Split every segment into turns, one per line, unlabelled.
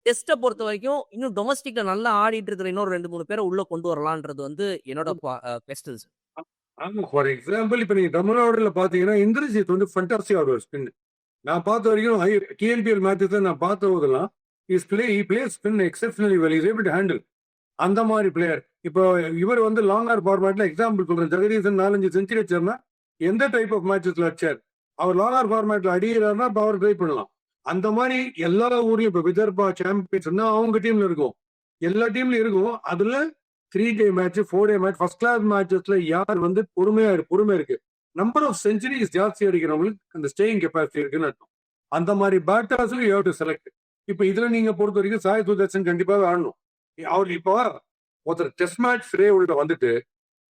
டெஸ்ட்ட பொறுத்த வரைக்கும் இன்னும் டொமஸ்டிக்ல நல்லா ஆடிட்டு இருக்கிற இன்னொரு 2, 3 பேர உள்ள கொண்டு வரலான்றது வந்து என்னோட குவெஸ்டன்ஸ்.
ஆமா. ஃபார் எக்ஸாம்பிள் இப்ப நீங்க தமிழ்நாடுல பாத்தீங்கன்னா, இந்திரஜித் வந்து ஃபண்டாஸ்டிக்கா ஆடுவார் ஸ்பின். நான் பார்த்த வரைக்கும் டிஎன்பிஎல் மேட்சஸ்ல நான் பார்த்த போதெல்லாம் he plays spin exceptionally well. Is able to handle. அந்த மாதிரி பிளேயர். இப்போ இவர் வந்து லாங்கர் ஃபார்மேட்ல எக்ஸாம்பிள் சொல்றேன். ஜெகதீசன் 4-5 செஞ்சுரி அடிச்சார்னா எந்த டைப் ஆஃப் மேட்சஸ்ல அடிச்சார்? அவர் லாங்கர் ஃபார்மேட்ல அடிக்கிறாருன்னா இப்போ அவர் ட்ரை பண்ணலாம். அந்த மாதிரி எல்லா ஊர்லயும் இப்போ விதர்பா சாம்பியன்ஸ் அவங்க டீம்ல இருக்கும். எல்லா டீம்லயும் இருக்கும். அதுல 3-day match, 4-day match, first class மேட்சஸ்ல யார் வந்து பொறுமை இருக்கு. நம்பர் ஆஃப் செஞ்சுரிஸ் ஜாஸ்தி அடிக்கிறவங்களுக்கு அந்த ஸ்டேயிங் கெப்பாசிட்டி இருக்குன்னு அர்த்தம். அந்த மாதிரி பேட்டர்ஸ்ல யூ ஹேவ் டு செலக்ட். இப்போ இதுல நீங்க பொறுத்த வரைக்கும் சாய் சுதர்சன் கண்டிப்பாக ஆடணும். அவர் இப்போ ஒருத்தர் டெஸ்ட் மேட்ச் ஃப்ரே உள்ள வந்துட்டு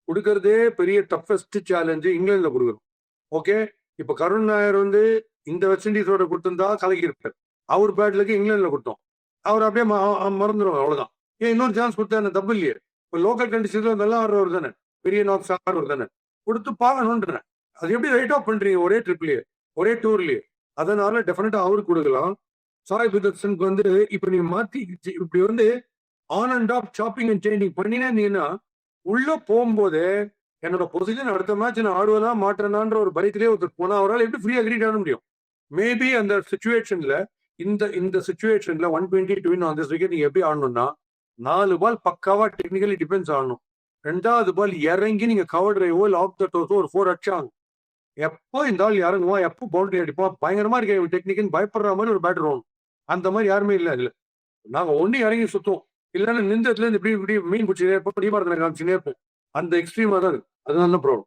கொடுக்கறதே பெரிய டஃபஸ்ட் சேலஞ்சு இங்கிலாந்துல கொடுக்குறோம். ஓகே, இப்ப கருண் நாயர் வந்து இந்த வெஸ்ட் இண்டீஸோட கொடுத்திருந்தா கலக்கி இருப்பார். அவர் பேட்லுக்கு இங்கிலாந்துல கொடுத்தோம். அவர் அப்படியே மறந்துடும், அவ்வளவுதான். ஏன் இன்னொரு சான்ஸ் கொடுத்தா என்ன தப்பு இல்லையே? இப்போ லோக்கல் கண்டிஷன்ல நல்லா ஆடுறவர் தானே, பெரிய நாக்ஸ் ஆடுறவர் தானே, கொடுத்து பார்க்கணுன்றேன். அது எப்படி ரைட் ஆஃப் பண்றீங்க ஒரே ட்ரிப்லயே, ஒரே டூர்லயே? அதனால டெஃபினட்டா அவருக்கு கொடுக்கலாம். சாய் சுதர்சனுக்கு வந்து இப்ப நீங்க மாத்தி இப்படி வந்து on and off chopping and changing பண்ணினே நீனா உள்ள போகும்போது என்னோட பொசிஷன் அடுத்த மேட்ச் நான் ஆடுவதா மாட்டேனான்ற ஒரு பயத்திலே ஒருத்தர் போனா அவரால் எப்படி ஃப்ரீ அக்ரீட் ஆட முடியும்? மேபி அந்த சுச்சுவேஷன்ல இந்த சுச்சுவேஷன்ல 120 to win on this wicket நீங்க எப்படி ஆடணும்னா 4 பால் பக்காவா டெக்னிக்கலி டிஃபென்ஸ் ஆடணும். 2வது பால் இறங்கி நீங்க கவர் டிரைவோ இல்ல ஆஃப் த டோஸோ ஒரு 4 அடிச்சாங்க. எப்போ இந்த ஆள் இறங்குவான், எப்போ பவுண்டரி அடிப்பான், பயங்கரமா இருக்க டெக்னிக்னு பயப்படுற மாதிரி ஒரு பேட்டர் ஆகணும். அந்த மாதிரி யாருமே இல்லை அதுல. நாங்க ஒண்ணு இறங்கி சுத்தோம், இல்லைன்னா நின்றதுல இருந்து இப்படி இப்படி மீன் பிடிச்சி இருப்போம், காமிச்சுனே இருப்போம். அந்த எக்ஸ்ட்ரீமா தான் இருக்கு. அதுதான் ப்ராப்ளம்.